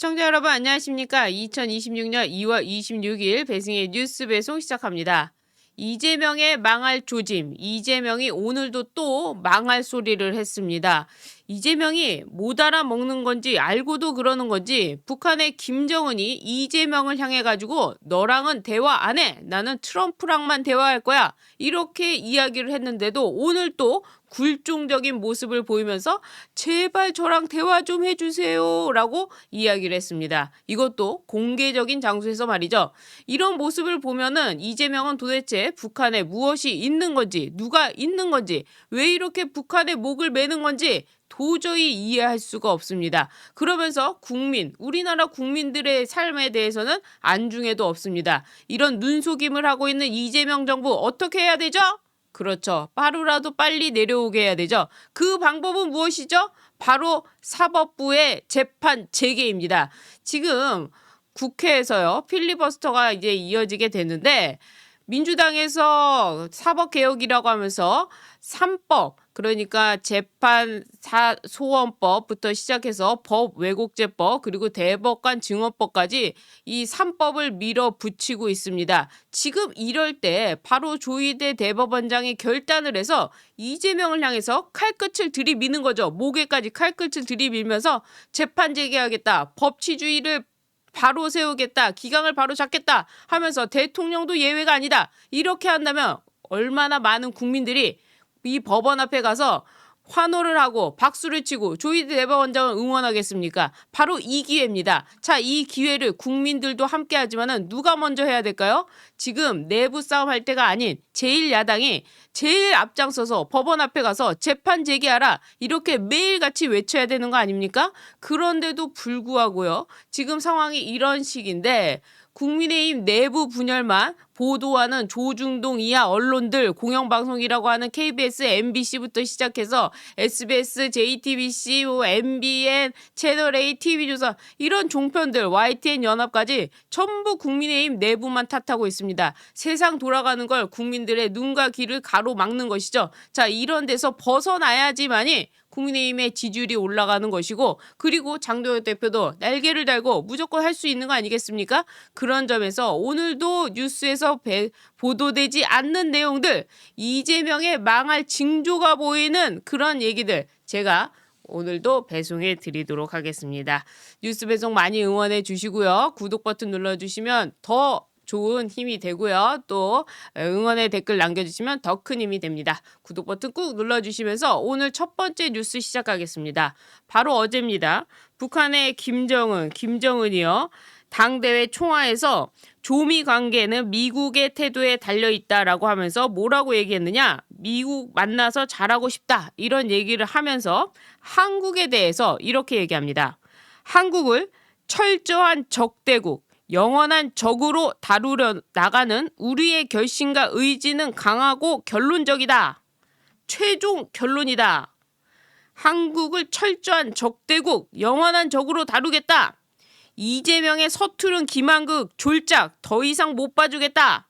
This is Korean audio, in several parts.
시청자 여러분 안녕하십니까? 2026년 2월 26일 배승의 뉴스 배송 시작합니다. 이재명의 망할 조짐, 이재명이 오늘도 또 망할 소리를 했습니다. 이재명이 못 알아먹는 건지 알고도 그러는 건지 북한의 김정은이 이재명을 향해 가지고 너랑은 대화 안 해. 나는 트럼프랑만 대화할 거야. 이렇게 이야기를 했는데도 오늘 또 굴종적인 모습을 보이면서 제발 저랑 대화 좀 해주세요 라고 이야기를 했습니다. 이것도 공개적인 장소에서 말이죠. 이런 모습을 보면은 이재명은 도대체 북한에 무엇이 있는 건지, 누가 있는 건지, 왜 이렇게 북한의 목을 매는 건지 도저히 이해할 수가 없습니다. 그러면서 우리나라 국민들의 삶에 대해서는 안중에도 없습니다. 이런 눈속임을 하고 있는 이재명 정부 어떻게 해야 되죠? 그렇죠. 하루라도 빨리 내려오게 해야 되죠. 그 방법은 무엇이죠? 바로 사법부의 재판 재개입니다. 지금 국회에서요, 필리버스터가 이제 이어지게 됐는데, 민주당에서 사법개혁이라고 하면서 3법, 그러니까 재판소원법부터 시작해서 법 왜곡죄법 그리고 대법관 증언법까지 이 3법을 밀어붙이고 있습니다. 지금 이럴 때 바로 조희대 대법원장이 결단을 해서 이재명을 향해서 칼끝을 들이미는 거죠. 목에까지 칼끝을 들이밀면서 재판 재개하겠다. 법치주의를 바로 세우겠다. 기강을 바로 잡겠다 하면서 대통령도 예외가 아니다. 이렇게 한다면 얼마나 많은 국민들이 이 법원 앞에 가서 환호를 하고 박수를 치고 조희대 대법원장을 응원하겠습니까? 바로 이 기회입니다. 자, 이 기회를 국민들도 함께 하지만은 누가 먼저 해야 될까요? 지금 내부 싸움 할 때가 아닌 제1야당이 제일 앞장서서 법원 앞에 가서 재판 재개하라 이렇게 매일같이 외쳐야 되는 거 아닙니까? 그런데도 불구하고요. 지금 상황이 이런 식인데 국민의힘 내부 분열만 보도하는 조중동 이하 언론들, 공영방송이라고 하는 KBS, MBC부터 시작해서 SBS, JTBC, MBN, 채널A, TV조선 이런 종편들, YTN 연합까지 전부 국민의힘 내부만 탓하고 있습니다. 세상 돌아가는 걸 국민들의 눈과 귀를 가로막는 것이죠. 자, 이런 데서 벗어나야지만이 국민의힘의 지지율이 올라가는 것이고, 그리고 장도혁 대표도 날개를 달고 무조건 할 수 있는 거 아니겠습니까? 그런 점에서 오늘도 뉴스에서 보도되지 않는 내용들, 이재명의 망할 징조가 보이는 그런 얘기들 제가 오늘도 배송해 드리도록 하겠습니다. 뉴스 배송 많이 응원해 주시고요. 구독 버튼 눌러주시면 더 좋은 힘이 되고요. 또 응원의 댓글 남겨주시면 더 큰 힘이 됩니다. 구독 버튼 꾹 눌러주시면서 오늘 첫 번째 뉴스 시작하겠습니다. 바로 어제입니다. 북한의 김정은이요. 당대회 총화에서 조미 관계는 미국의 태도에 달려있다라고 하면서 뭐라고 얘기했느냐? 미국 만나서 잘하고 싶다. 이런 얘기를 하면서 한국에 대해서 이렇게 얘기합니다. 한국을 철저한 적대국, 영원한 적으로 다루려 나가는 우리의 결심과 의지는 강하고 결론적이다. 최종 결론이다. 한국을 철저한 적대국, 영원한 적으로 다루겠다. 이재명의 서투른 기만극, 졸작 더 이상 못 봐주겠다.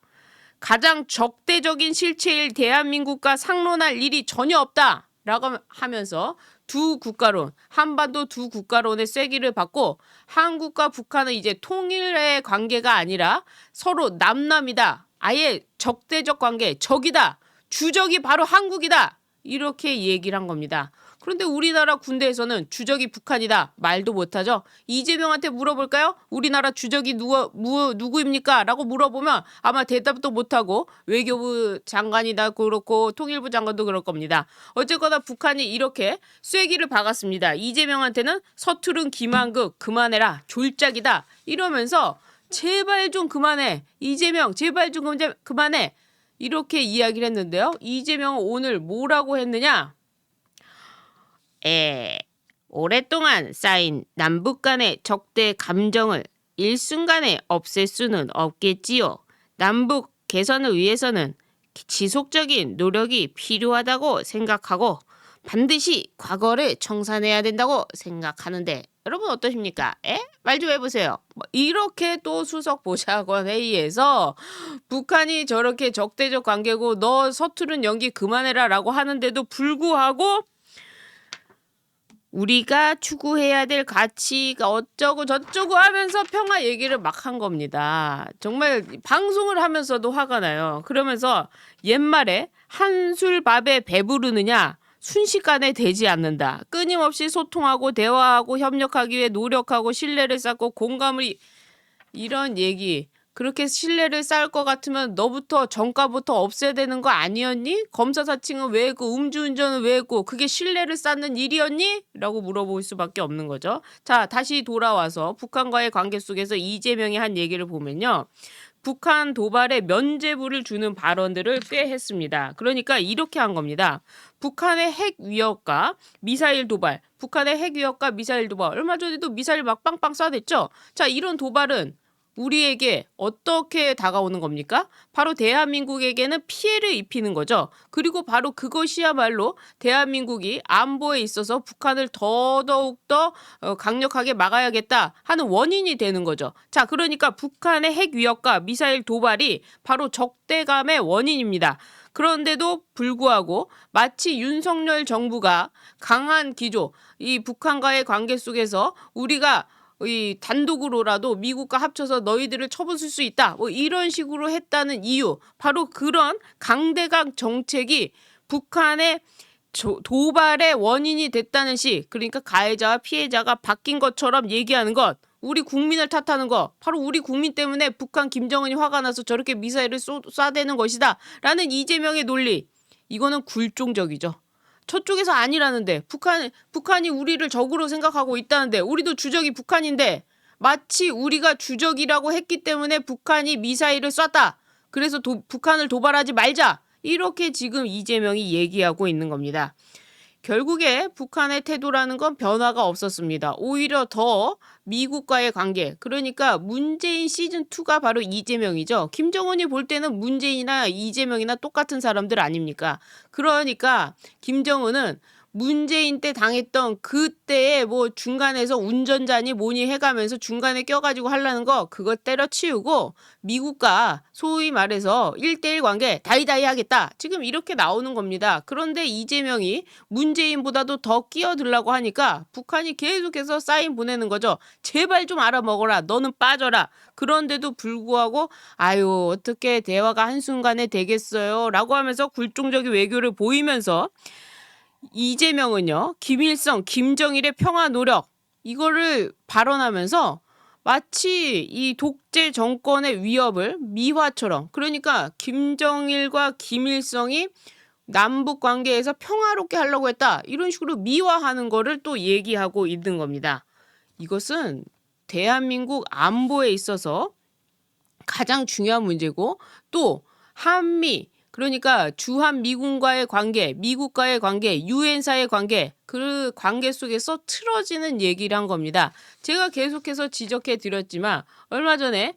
가장 적대적인 실체일 대한민국과 상론할 일이 전혀 없다. 라고 하면서 두 국가론, 한반도 두 국가론의 쐐기를 받고 한국과 북한은 이제 통일의 관계가 아니라 서로 남남이다. 아예 적대적 관계, 적이다. 주적이 바로 한국이다. 이렇게 얘기를 한 겁니다. 그런데 우리나라 군대에서는 주적이 북한이다. 말도 못하죠. 이재명한테 물어볼까요? 우리나라 주적이 누구입니까? 라고 물어보면 아마 대답도 못하고 외교부 장관이다 그렇고 통일부 장관도 그럴 겁니다. 어쨌거나 북한이 이렇게 쐐기를 박았습니다. 이재명한테는 서투른 기만극 그만해라. 졸작이다. 이러면서 제발 좀 그만해. 이재명 제발 좀 그만해. 이렇게 이야기를 했는데요. 이재명은 오늘 뭐라고 했느냐? 오랫동안 쌓인 남북 간의 적대 감정을 일순간에 없앨 수는 없겠지요. 남북 개선을 위해서는 지속적인 노력이 필요하다고 생각하고 반드시 과거를 청산해야 된다고 생각하는데 여러분 어떠십니까? 말 좀 해보세요. 이렇게 또 수석 보좌관 회의에서 북한이 저렇게 적대적 관계고 너 서투른 연기 그만해라 라고 하는데도 불구하고 우리가 추구해야 될 가치가 어쩌고 저쩌고 하면서 평화 얘기를 막 한 겁니다. 정말 방송을 하면서도 화가 나요. 그러면서 옛말에 한술 밥에 배부르느냐 순식간에 되지 않는다. 끊임없이 소통하고 대화하고 협력하기 위해 노력하고 신뢰를 쌓고 공감을 이런 얘기. 그렇게 신뢰를 쌓을 것 같으면 너부터 정가부터 없애야 되는 거 아니었니? 검사 사칭은 왜 했고 음주운전은 왜 했고 그게 신뢰를 쌓는 일이었니? 라고 물어볼 수밖에 없는 거죠. 자, 다시 돌아와서 북한과의 관계 속에서 이재명이 한 얘기를 보면요. 북한 도발에 면죄부를 주는 발언들을 꽤 했습니다. 그러니까 이렇게 한 겁니다. 북한의 핵 위협과 미사일 도발, 북한의 핵 위협과 미사일 도발, 얼마 전에도 미사일 막 빵빵 쏴댔죠? 자, 이런 도발은 우리에게 어떻게 다가오는 겁니까? 바로 대한민국에게는 피해를 입히는 거죠. 그리고 바로 그것이야말로 대한민국이 안보에 있어서 북한을 더더욱더 강력하게 막아야겠다 하는 원인이 되는 거죠. 자, 그러니까 북한의 핵 위협과 미사일 도발이 바로 적대감의 원인입니다. 그런데도 불구하고 마치 윤석열 정부가 강한 기조, 이 북한과의 관계 속에서 우리가 이 단독으로라도 미국과 합쳐서 너희들을 쳐부술 수 있다. 뭐 이런 식으로 했다는 이유. 바로 그런 강대강 정책이 북한의 도발의 원인이 됐다는 시. 그러니까 가해자와 피해자가 바뀐 것처럼 얘기하는 것. 우리 국민을 탓하는 거. 바로 우리 국민 때문에 북한 김정은이 화가 나서 저렇게 미사일을 쏴대는 것이다. 라는 이재명의 논리. 이거는 굴종적이죠. 저쪽에서 아니라는데 북한이 우리를 적으로 생각하고 있다는데 우리도 주적이 북한인데 마치 우리가 주적이라고 했기 때문에 북한이 미사일을 쐈다. 그래서 북한을 도발하지 말자. 이렇게 지금 이재명이 얘기하고 있는 겁니다. 결국에 북한의 태도라는 건 변화가 없었습니다. 오히려 더 미국과의 관계, 그러니까 문재인 시즌2가 바로 이재명이죠. 김정은이 볼 때는 문재인이나 이재명이나 똑같은 사람들 아닙니까? 그러니까 김정은은 문재인 때 당했던 그때의 뭐 중간에서 운전자니 뭐니 해가면서 중간에 껴가지고 하려는 거 그거 때려치우고 미국과 소위 말해서 1대1 관계 다이다이 하겠다. 지금 이렇게 나오는 겁니다. 그런데 이재명이 문재인보다도 더 끼어들라고 하니까 북한이 계속해서 사인 보내는 거죠. 제발 좀 알아먹어라. 너는 빠져라. 그런데도 불구하고 아유 어떻게 대화가 한순간에 되겠어요. 라고 하면서 굴종적인 외교를 보이면서 이재명은요, 김일성, 김정일의 평화 노력, 이거를 발언하면서 마치 이 독재 정권의 위협을 미화처럼, 그러니까 김정일과 김일성이 남북 관계에서 평화롭게 하려고 했다. 이런 식으로 미화하는 거를 또 얘기하고 있는 겁니다. 이것은 대한민국 안보에 있어서 가장 중요한 문제고 또 한미 그러니까 주한 미군과의 관계, 미국과의 관계, 유엔사의 관계 그 관계 속에서 틀어지는 얘기를 한 겁니다. 제가 계속해서 지적해 드렸지만 얼마 전에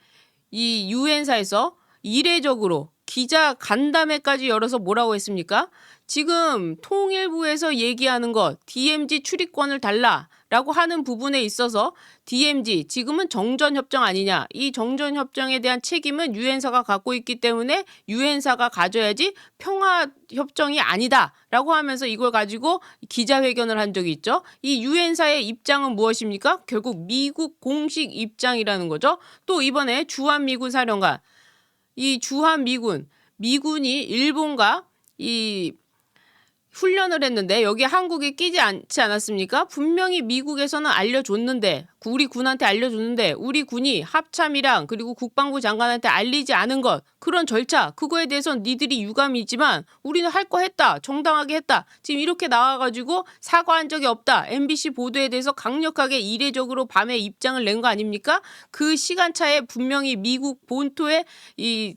이 유엔사에서 이례적으로 기자 간담회까지 열어서 뭐라고 했습니까? 지금 통일부에서 얘기하는 것 DMZ 출입권을 달라라고 하는 부분에 있어서 DMZ 지금은 정전협정 아니냐. 이 정전협정에 대한 책임은 유엔사가 갖고 있기 때문에 유엔사가 가져야지 평화협정이 아니다라고 하면서 이걸 가지고 기자회견을 한 적이 있죠. 이 유엔사의 입장은 무엇입니까? 결국 미국 공식 입장이라는 거죠. 또 이번에 주한미군 사령관 이 미군이 일본과 이 훈련을 했는데 여기 한국에 끼지 않지 않았습니까? 분명히 미국에서는 알려줬는데 우리 군한테 알려줬는데 우리 군이 합참이랑 그리고 국방부 장관한테 알리지 않은 것 그런 절차 그거에 대해서는 니들이 유감이 있지만 우리는 할 거 했다. 정당하게 했다. 지금 이렇게 나와가지고 사과한 적이 없다. MBC 보도에 대해서 강력하게 이례적으로 밤에 입장을 낸 거 아닙니까? 그 시간차에 분명히 미국 본토에 이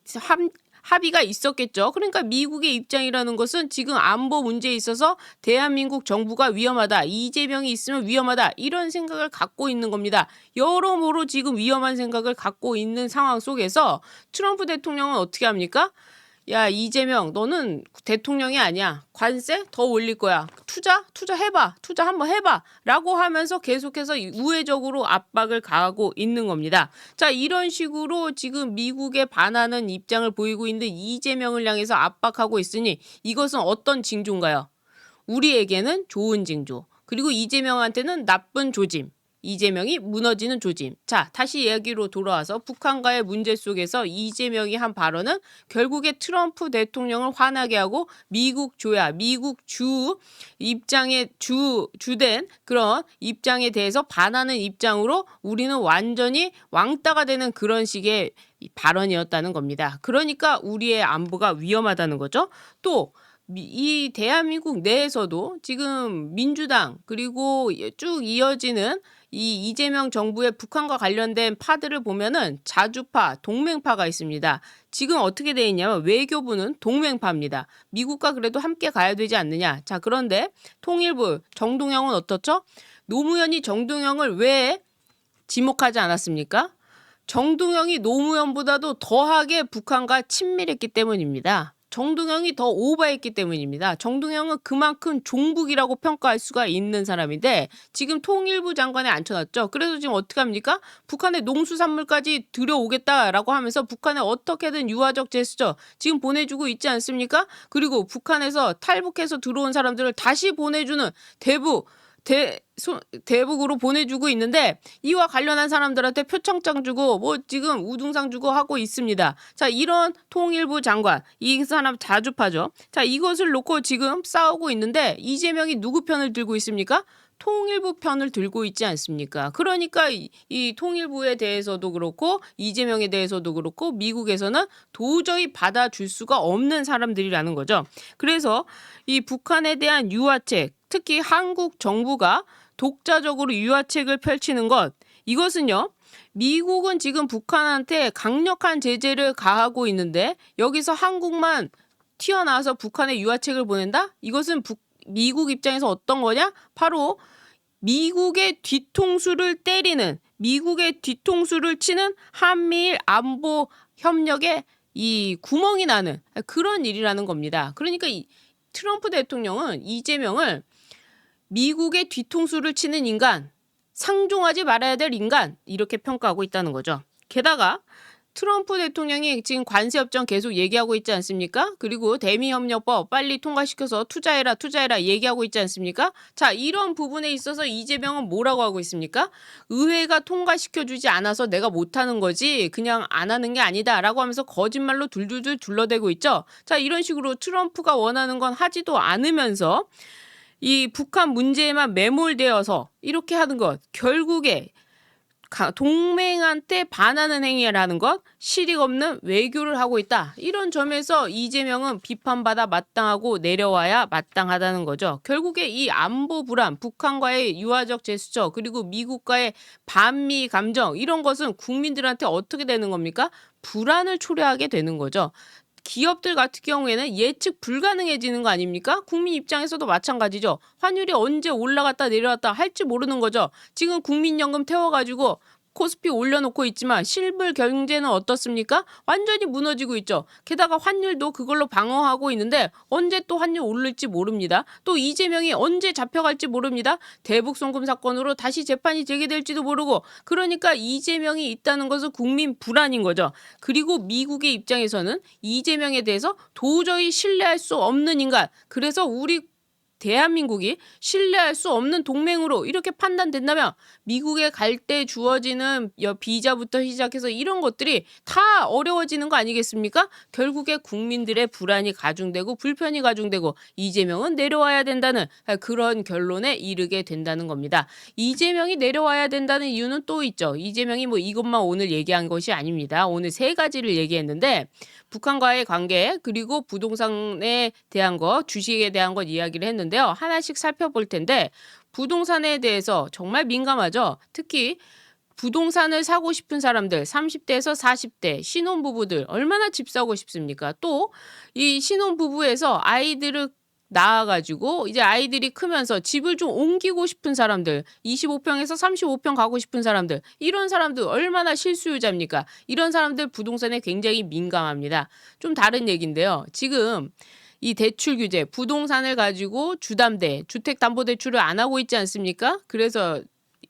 합의가 있었겠죠. 그러니까 미국의 입장이라는 것은 지금 안보 문제에 있어서 대한민국 정부가 위험하다. 이재명이 있으면 위험하다. 이런 생각을 갖고 있는 겁니다. 여러모로 지금 위험한 생각을 갖고 있는 상황 속에서 트럼프 대통령은 어떻게 합니까? 야 이재명 너는 대통령이 아니야. 관세 더 올릴 거야. 투자해봐. 투자 한번 해봐. 라고 하면서 계속해서 우회적으로 압박을 가하고 있는 겁니다. 자 이런 식으로 지금 미국에 반하는 입장을 보이고 있는 이재명을 향해서 압박하고 있으니 이것은 어떤 징조인가요? 우리에게는 좋은 징조. 그리고 이재명한테는 나쁜 조짐. 이재명이 무너지는 조짐. 자, 다시 이야기로 돌아와서 북한과의 문제 속에서 이재명이 한 발언은 결국에 트럼프 대통령을 화나게 하고 미국 주 입장에 주된 그런 입장에 대해서 반하는 입장으로 우리는 완전히 왕따가 되는 그런 식의 발언이었다는 겁니다. 그러니까 우리의 안보가 위험하다는 거죠. 또 이 대한민국 내에서도 지금 민주당 그리고 쭉 이어지는 이 이재명 정부의 북한과 관련된 파들을 보면은 자주파, 동맹파가 있습니다. 지금 어떻게 돼 있냐면 외교부는 동맹파입니다. 미국과 그래도 함께 가야 되지 않느냐. 자, 그런데 통일부 정동영은 어떻죠? 노무현이 정동영을 왜 지목하지 않았습니까? 정동영이 노무현보다도 더하게 북한과 친밀했기 때문입니다. 정동영이 더 오버했기 때문입니다. 정동영은 그만큼 종북이라고 평가할 수가 있는 사람인데 지금 통일부 장관에 앉혀놨죠. 그래서 지금 어떻게 합니까? 북한의 농수산물까지 들여오겠다라고 하면서 북한에 어떻게든 유화적 제스처 지금 보내주고 있지 않습니까? 그리고 북한에서 탈북해서 들어온 사람들을 다시 보내주는 대북으로 보내주고 있는데 이와 관련한 사람들한테 표창장 주고 뭐 지금 우등상 주고 하고 있습니다. 자, 이런 통일부 장관, 이 사람 자주파죠. 자, 이것을 놓고 지금 싸우고 있는데 이재명이 누구 편을 들고 있습니까? 통일부 편을 들고 있지 않습니까? 그러니까 이 통일부에 대해서도 그렇고 이재명에 대해서도 그렇고 미국에서는 도저히 받아줄 수가 없는 사람들이라는 거죠. 그래서 이 북한에 대한 유화책, 특히 한국 정부가 독자적으로 유화책을 펼치는 것, 이것은요. 미국은 지금 북한한테 강력한 제재를 가하고 있는데 여기서 한국만 튀어나와서 북한에 유화책을 보낸다? 이것은 미국 입장에서 어떤 거냐? 바로 미국의 뒤통수를 때리는, 미국의 뒤통수를 치는 한미일 안보 협력에 이 구멍이 나는 그런 일이라는 겁니다. 그러니까 트럼프 대통령은 이재명을 미국의 뒤통수를 치는 인간, 상종하지 말아야 될 인간 이렇게 평가하고 있다는 거죠. 게다가 트럼프 대통령이 지금 관세협정 계속 얘기하고 있지 않습니까? 그리고 대미협력법 빨리 통과시켜서 투자해라 얘기하고 있지 않습니까? 자, 이런 부분에 있어서 이재명은 뭐라고 하고 있습니까? 의회가 통과시켜주지 않아서 내가 못하는 거지 그냥 안 하는 게 아니다 라고 하면서 거짓말로 둘둘둘 둘러대고 있죠. 자, 이런 식으로 트럼프가 원하는 건 하지도 않으면서 이 북한 문제에만 매몰되어서 이렇게 하는 것, 결국에 동맹한테 반하는 행위라는 것, 실익 없는 외교를 하고 있다. 이런 점에서 이재명은 비판받아 마땅하고 내려와야 마땅하다는 거죠. 결국에 이 안보 불안, 북한과의 유화적 제스처, 그리고 미국과의 반미 감정 이런 것은 국민들한테 어떻게 되는 겁니까? 불안을 초래하게 되는 거죠. 기업들 같은 경우에는 예측 불가능해지는 거 아닙니까? 국민 입장에서도 마찬가지죠. 환율이 언제 올라갔다 내려갔다 할지 모르는 거죠. 지금 국민연금 태워가지고 코스피 올려놓고 있지만 실물 경제는 어떻습니까? 완전히 무너지고 있죠. 게다가 환율도 그걸로 방어하고 있는데 언제 또 환율 오를지 모릅니다. 또 이재명이 언제 잡혀갈지 모릅니다. 대북 송금 사건으로 다시 재판이 제기될지도 모르고 그러니까 이재명이 있다는 것은 국민 불안인 거죠. 그리고 미국의 입장에서는 이재명에 대해서 도저히 신뢰할 수 없는 인간. 그래서 우리 대한민국이 신뢰할 수 없는 동맹으로 이렇게 판단된다면 미국에 갈 때 주어지는 비자부터 시작해서 이런 것들이 다 어려워지는 거 아니겠습니까? 결국에 국민들의 불안이 가중되고 불편이 가중되고 이재명은 내려와야 된다는 그런 결론에 이르게 된다는 겁니다. 이재명이 내려와야 된다는 이유는 또 있죠. 이재명이 뭐 이것만 오늘 얘기한 것이 아닙니다. 오늘 세 가지를 얘기했는데 북한과의 관계 그리고 부동산에 대한 것, 주식에 대한 것 이야기를 했는데요. 하나씩 살펴볼 텐데 부동산에 대해서 정말 민감하죠. 특히 부동산을 사고 싶은 사람들 30대에서 40대 신혼부부들 얼마나 집 사고 싶습니까? 또 이 신혼부부에서 아이들을 낳아가지고 이제 아이들이 크면서 집을 좀 옮기고 싶은 사람들 25평에서 35평 가고 싶은 사람들 이런 사람들 얼마나 실수요자입니까? 이런 사람들 부동산에 굉장히 민감합니다. 좀 다른 얘기인데요. 지금 이 대출 규제 부동산을 가지고 주담대 주택담보대출을 안 하고 있지 않습니까? 그래서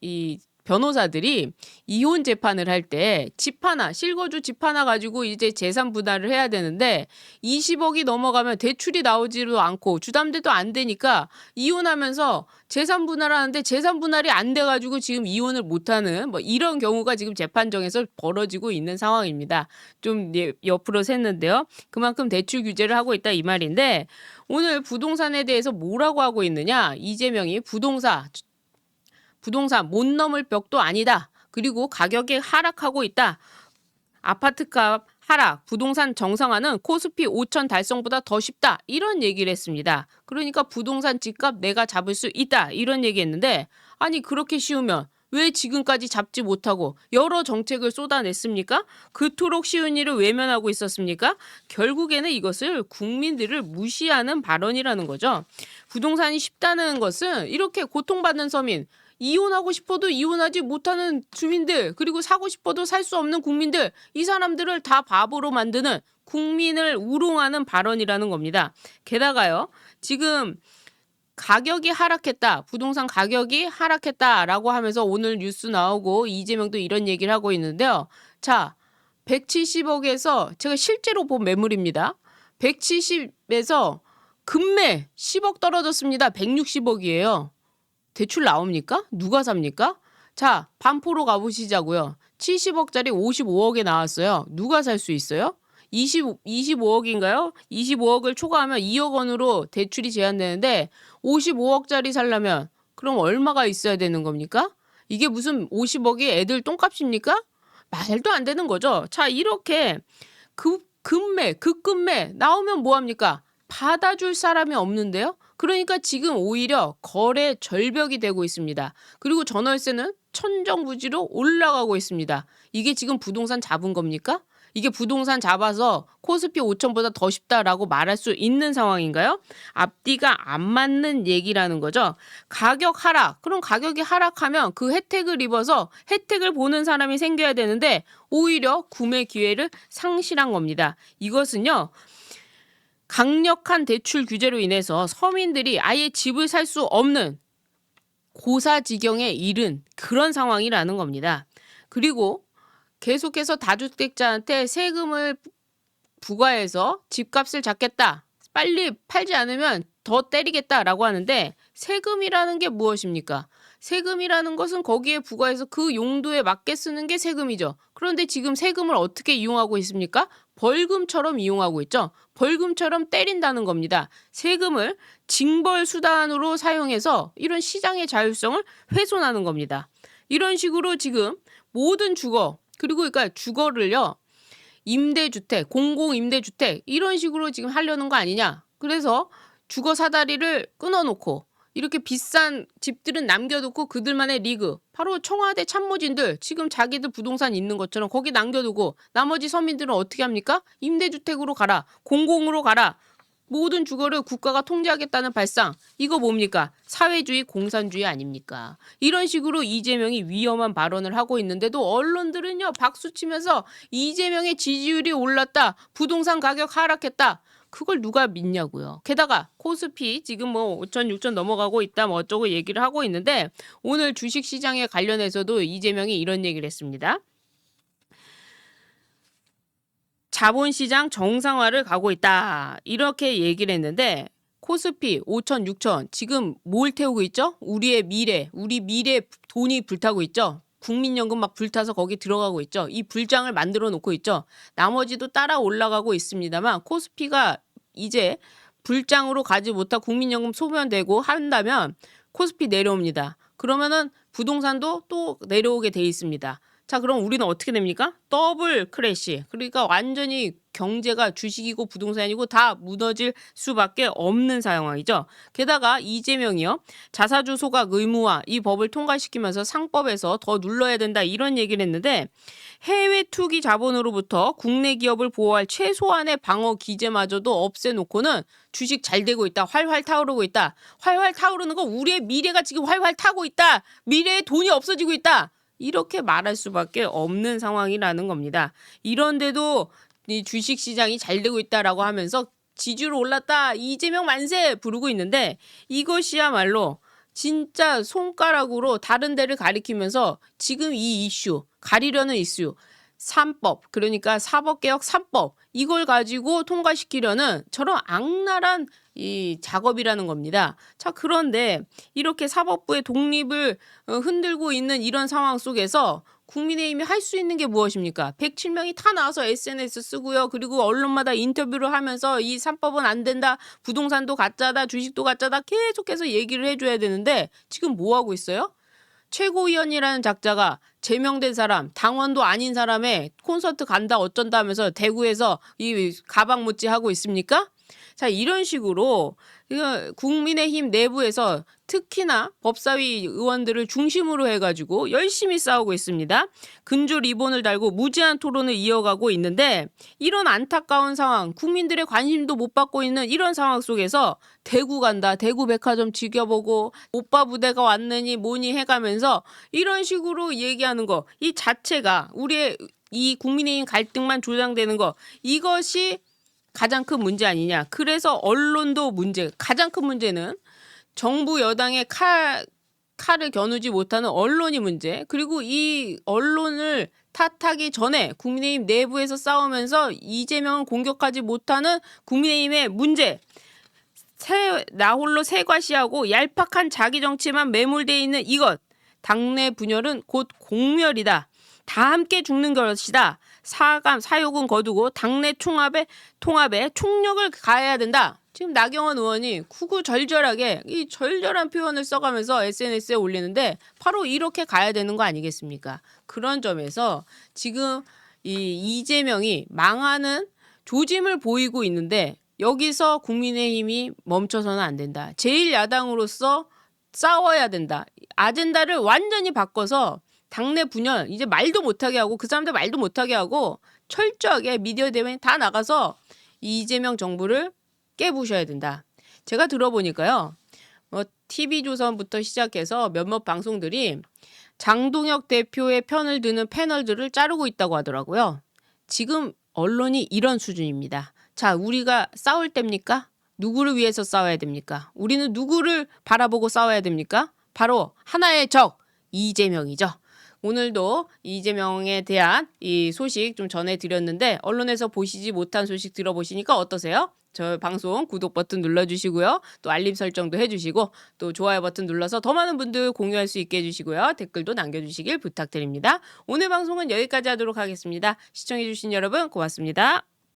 이 변호사들이 이혼 재판을 할 때 집 하나, 실거주 집 하나 가지고 이제 재산 분할을 해야 되는데 20억이 넘어가면 대출이 나오지도 않고 주담대도 안 되니까 이혼하면서 재산 분할하는데 재산 분할이 안 돼가지고 지금 이혼을 못하는 뭐 이런 경우가 지금 재판정에서 벌어지고 있는 상황입니다. 좀 옆으로 샜는데요. 그만큼 대출 규제를 하고 있다 이 말인데 오늘 부동산에 대해서 뭐라고 하고 있느냐. 이재명이 부동산 못 넘을 벽도 아니다. 그리고 가격이 하락하고 있다. 아파트값 하락, 부동산 정상화는 코스피 5천 달성보다 더 쉽다. 이런 얘기를 했습니다. 그러니까 부동산 집값 내가 잡을 수 있다. 이런 얘기했는데 아니 그렇게 쉬우면 왜 지금까지 잡지 못하고 여러 정책을 쏟아냈습니까? 그토록 쉬운 일을 외면하고 있었습니까? 결국에는 이것을 국민들을 무시하는 발언이라는 거죠. 부동산이 쉽다는 것은 이렇게 고통받는 서민, 이혼하고 싶어도 이혼하지 못하는 주민들, 그리고 사고 싶어도 살 수 없는 국민들, 이 사람들을 다 바보로 만드는 국민을 우롱하는 발언이라는 겁니다. 게다가요, 지금 가격이 하락했다, 부동산 가격이 하락했다라고 하면서 오늘 뉴스 나오고 이재명도 이런 얘기를 하고 있는데요. 자, 170억에서 제가 실제로 본 매물입니다. 170에서 급매 10억 떨어졌습니다. 160억이에요. 대출 나옵니까? 누가 삽니까? 자, 반포로 가보시자고요. 70억짜리 55억에 나왔어요. 누가 살 수 있어요? 25억인가요? 25억을 초과하면 2억 원으로 대출이 제한되는데 55억짜리 살려면 그럼 얼마가 있어야 되는 겁니까? 이게 무슨 50억이 애들 똥값입니까? 말도 안 되는 거죠. 자, 이렇게 급급매 나오면 뭐합니까? 받아줄 사람이 없는데요. 그러니까 지금 오히려 거래 절벽이 되고 있습니다. 그리고 전월세는 천정부지로 올라가고 있습니다. 이게 지금 부동산 잡은 겁니까? 이게 부동산 잡아서 코스피 5천보다 더 쉽다라고 말할 수 있는 상황인가요? 앞뒤가 안 맞는 얘기라는 거죠. 가격 하락. 그럼 가격이 하락하면 그 혜택을 입어서 혜택을 보는 사람이 생겨야 되는데 오히려 구매 기회를 상실한 겁니다. 이것은요. 강력한 대출 규제로 인해서 서민들이 아예 집을 살 수 없는 고사지경에 이른 그런 상황이라는 겁니다. 그리고 계속해서 다주택자한테 세금을 부과해서 집값을 잡겠다. 빨리 팔지 않으면 더 때리겠다라고 하는데 세금이라는 게 무엇입니까? 세금이라는 것은 거기에 부과해서 그 용도에 맞게 쓰는 게 세금이죠. 그런데 지금 세금을 어떻게 이용하고 있습니까? 벌금처럼 이용하고 있죠. 벌금처럼 때린다는 겁니다. 세금을 징벌 수단으로 사용해서 이런 시장의 자율성을 훼손하는 겁니다. 이런 식으로 지금 모든 주거, 그리고 그러니까 주거를요. 임대주택, 공공임대주택 이런 식으로 지금 하려는 거 아니냐. 그래서 주거 사다리를 끊어놓고 이렇게 비싼 집들은 남겨두고 그들만의 리그, 바로 청와대 참모진들 지금 자기들 부동산 있는 것처럼 거기 남겨두고 나머지 서민들은 어떻게 합니까? 임대주택으로 가라, 공공으로 가라. 모든 주거를 국가가 통제하겠다는 발상. 이거 뭡니까? 사회주의, 공산주의 아닙니까? 이런 식으로 이재명이 위험한 발언을 하고 있는데도 언론들은요. 박수치면서 이재명의 지지율이 올랐다. 부동산 가격 하락했다. 그걸 누가 믿냐고요. 게다가 코스피 지금 뭐 5천, 6천 넘어가고 있다 뭐 어쩌고 얘기를 하고 있는데 오늘 주식시장에 관련해서도 이재명이 이런 얘기를 했습니다. 자본시장 정상화를 가고 있다. 이렇게 얘기를 했는데 코스피 5천, 6천 지금 뭘 태우고 있죠? 우리의 미래, 우리 미래 돈이 불타고 있죠? 국민연금 막 불타서 거기 들어가고 있죠? 이 불장을 만들어 놓고 있죠? 나머지도 따라 올라가고 있습니다만 코스피가 이제 불장으로 가지 못하고 국민연금 소멸되고 한다면 코스피 내려옵니다. 그러면은 부동산도 또 내려오게 돼 있습니다. 자, 그럼 우리는 어떻게 됩니까? 더블 크래시. 그러니까 완전히 경제가 주식이고 부동산이고 다 무너질 수밖에 없는 상황이죠. 게다가 이재명이요. 자사주 소각 의무화 이 법을 통과시키면서 상법에서 더 눌러야 된다 이런 얘기를 했는데 해외 투기 자본으로부터 국내 기업을 보호할 최소한의 방어 기제마저도 없애놓고는 주식 잘 되고 있다. 활활 타오르고 있다. 활활 타오르는 거 우리의 미래가 지금 활활 타고 있다. 미래에 돈이 없어지고 있다. 이렇게 말할 수밖에 없는 상황이라는 겁니다. 이런데도 이 주식시장이 잘 되고 있다라고 하면서 지지율 올랐다. 이재명 만세 부르고 있는데 이것이야말로 진짜 손가락으로 다른 데를 가리키면서 지금 이 이슈, 가리려는 이슈, 3법, 그러니까 사법개혁 3법, 이걸 가지고 통과시키려는 저런 악랄한 이 작업이라는 겁니다. 자, 그런데 이렇게 사법부의 독립을 흔들고 있는 이런 상황 속에서 국민의힘이 할 수 있는 게 무엇입니까? 107명이 다 나와서 SNS 쓰고요. 그리고 언론마다 인터뷰를 하면서 이 3법은 안 된다. 부동산도 가짜다. 주식도 가짜다. 계속해서 얘기를 해줘야 되는데 지금 뭐 하고 있어요? 최고위원이라는 작자가 제명된 사람, 당원도 아닌 사람의 콘서트 간다 어쩐다 하면서 대구에서 이 가방 못지 하고 있습니까? 자, 이런 식으로 국민의힘 내부에서 특히나 법사위 의원들을 중심으로 해가지고 열심히 싸우고 있습니다. 근조 리본을 달고 무제한 토론을 이어가고 있는데 이런 안타까운 상황, 국민들의 관심도 못 받고 있는 이런 상황 속에서 대구 간다, 대구 백화점 지켜보고 오빠 부대가 왔느니 뭐니 해가면서 이런 식으로 얘기하는 거, 이 자체가 우리의 이 국민의힘 갈등만 조장되는 거, 이것이 가장 큰 문제 아니냐. 그래서 언론도 문제, 가장 큰 문제는 정부 여당의 칼을 겨누지 못하는 언론이 문제. 그리고 이 언론을 탓하기 전에 국민의힘 내부에서 싸우면서 이재명을 공격하지 못하는 국민의힘의 문제. 나홀로 새과시하고 얄팍한 자기 정치만 매몰되어 있는 이것. 당내 분열은 곧 공멸이다. 다 함께 죽는 것이다. 사욕은 거두고 당내 통합에 총력을 가해야 된다. 지금 나경원 의원이 구구절절하게 이 절절한 표현을 써가면서 SNS에 올리는데 바로 이렇게 가야 되는 거 아니겠습니까? 그런 점에서 지금 이 이재명이 망하는 조짐을 보이고 있는데 여기서 국민의힘이 멈춰서는 안 된다. 제1야당으로서 싸워야 된다. 아젠다를 완전히 바꿔서 당내 분열 이제 말도 못하게 하고 그 사람들 말도 못하게 하고 철저하게 미디어 대회에 다 나가서 이재명 정부를 깨부셔야 된다. 제가 들어보니까요. TV조선부터 시작해서 몇몇 방송들이 장동혁 대표의 편을 드는 패널들을 자르고 있다고 하더라고요. 지금 언론이 이런 수준입니다. 자, 우리가 싸울 때입니까? 누구를 위해서 싸워야 됩니까? 우리는 누구를 바라보고 싸워야 됩니까? 바로 하나의 적, 이재명이죠. 오늘도 이재명에 대한 이 소식 좀 전해드렸는데 언론에서 보시지 못한 소식 들어보시니까 어떠세요? 저 방송 구독 버튼 눌러주시고요. 또 알림 설정도 해주시고 또 좋아요 버튼 눌러서 더 많은 분들 공유할 수 있게 해주시고요. 댓글도 남겨주시길 부탁드립니다. 오늘 방송은 여기까지 하도록 하겠습니다. 시청해주신 여러분 고맙습니다.